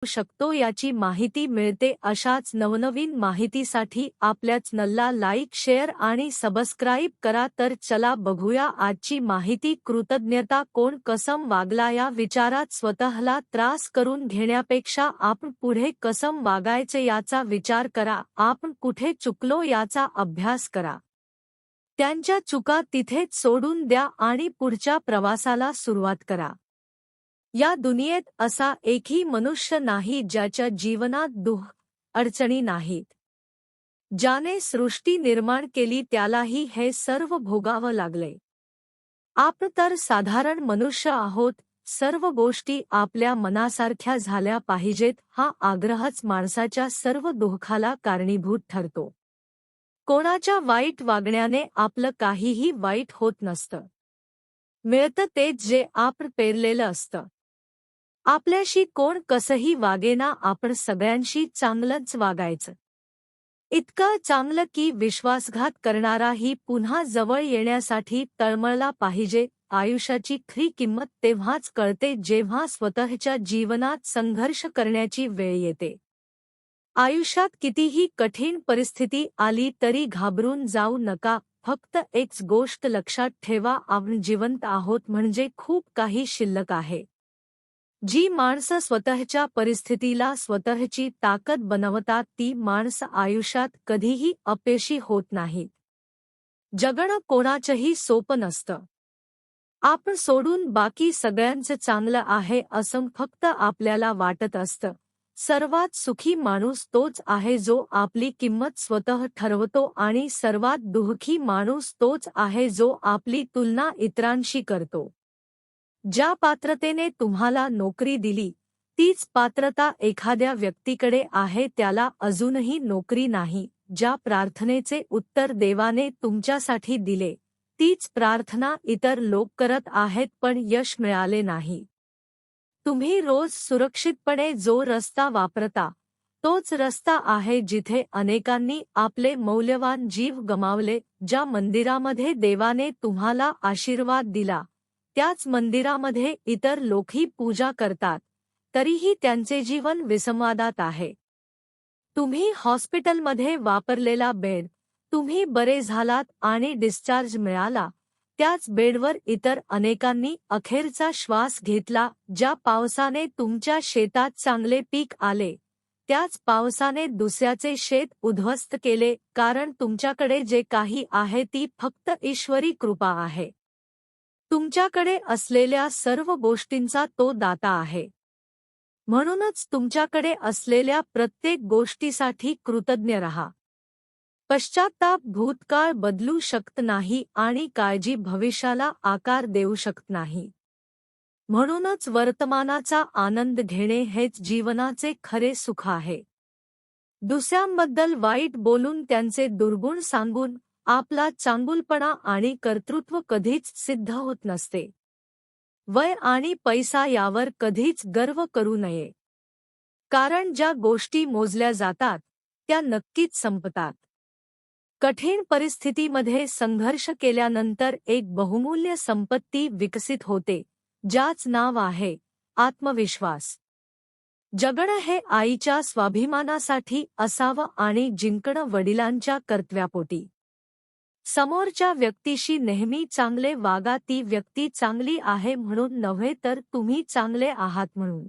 शकतो याची माहिती मिळते। अशाच नवनवीन माहितीसाठी आपल्या चॅनलला लाईक, शेअर आणि सबस्क्राईब करा। तर चला बघूया आजची माहिती। कृतज्ञता कोण कसं वागला या विचारात स्वतःला त्रास करून घेण्यापेक्षा आपण पुढे कसं वागायचे याचा विचार करा। आपण कुठे चुकलो याचा अभ्यास करा। त्यांच्या चुका तिथेच सोडून द्या आणि पुढच्या प्रवासाला सुरुवात करा। या दुनियेत असा एकही मनुष्य नाही ज्याच्या जीवनात दुःख अडचणी नाहीत। ज्याने सृष्टी निर्माण केली त्यालाही हे सर्व भोगावं लागले। आपण तर साधारण मनुष्य आहोत। सर्व गोष्टी आपल्या मनासारख्या झाल्या पाहिजेत हा आग्रहच माणसाच्या सर्व दुःखाला कारणीभूत ठरतो। कोणाच्या वाईट वागण्याने आपलं काहीही वाईट होत नसतं। मिळतं तेच जे आपण पेरलेलं असतं। आपल्याशी कोण कसंही वागेना आपण सगळ्यांशी चांगलंच वागायचं। इतकं चांगलं की विश्वासघात करणाराही पुन्हा जवळ येण्यासाठी तळमळला पाहिजे। आयुष्याची खरी किंमत तेव्हाच कळते जेव्हा स्वतःच्या जीवनात संघर्ष करण्याची वेळ येते। आयुष्यात कितीही कठीण परिस्थिती आली तरी घाबरून जाऊ नका। फक्त एकच गोष्ट लक्षात ठेवा, आपण जिवंत आहोत म्हणजे खूप काही शिल्लक आहे। जी माणसं स्वतःच्या परिस्थितीला स्वतःची ताकद बनवतात ती माणसं आयुष्यात कधीही अपयशी होत नाहीत। जगणं कोणाचंही सोपं नसतं। आपण सोडून बाकी सगळ्यांचं चांगलं आहे असं फक्त आपल्याला वाटत असतं। सर्वात सुखी माणूस तोच आहे जो आपली किंमत स्वतः ठरवतो आणि सर्वात दुःखी माणूस तोच आहे जो आपली तुलना इतरांशी करतो। ज्या पात्रतेने तुम्हाला नोकरी दिली तीच पात्रता एखाद्या व्यक्तीकडे आहे त्याला अजूनही नोकरी नाही। ज्या प्रार्थनेचे उत्तर देवाने तुमच्यासाठी दिले तीच प्रार्थना इतर लोक करत आहेत पण यश मिळाले नाही। तुम्ही रोज सुरक्षितपणे जो रस्ता वापरता तोच रस्ता आहे जिथे अनेकांनी आपले मौल्यवान जीव गमावले। ज्या मंदिरामध्ये देवाने तुम्हाला आशीर्वाद दिला त्याच मंदिरामध्ये इतर लोकही पूजा करतात तरीही त्यांचे जीवन विसंवादात आहे। तुम्ही हॉस्पिटलमध्ये वापरलेला बेड, तुम्ही बरे झालात आणि डिस्चार्ज मिळाला त्याच बेडवर इतर अनेकांनी अखेरचा श्वास घेतला। ज्या पावसाने तुमच्या शेतात चांगले पीक आले त्याच पावसाने दुसऱ्याचे शेत उद्ध्वस्त केले। कारण तुमच्याकडे जे काही आहे ती फक्त ईश्वरी कृपा आहे। तुमच्याकडे असलेल्या सर्व गोष्टींचा तो दाता आहे। म्हणूनच तुमच्याकडे असलेल्या प्रत्येक गोष्टीसाठी कृतज्ञ रहा। पश्चात्ताप भूतकाळ बदलू शकत नाही आणि काळजी भविष्याला आकार देऊ शकत नाही। म्हणूनच वर्तमानाचा आनंद घेणे हेच जीवनाचे खरे सुख आहे। दुसऱ्यांबद्दल वाईट बोलून त्यांचे दुर्गुण सांगून आपला चांगुलपणा आणि कर्तृत्व कधीच सिद्ध होत नसते। वय आणि पैसा यावर कधीच गर्व करू नये। कारण ज्या गोष्टी मोजल्या जातात त्या नक्कीच संपतात। कठीण परिस्थितीमध्ये संघर्ष केल्यानंतर एक बहुमूल्य संपत्ती विकसित होते ज्याच नाव आहे आत्मविश्वास। जगणं हे आईच्या स्वाभिमानासाठी असावं आणि जिंकणं वडिलांच्या कर्तव्यापोटी। समोरच्या व्यक्तीशी नेहमी चांगले वागा, ती व्यक्ती चांगली आहे म्हणून नव्हे तर तुम्ही चांगले आहात म्हणून।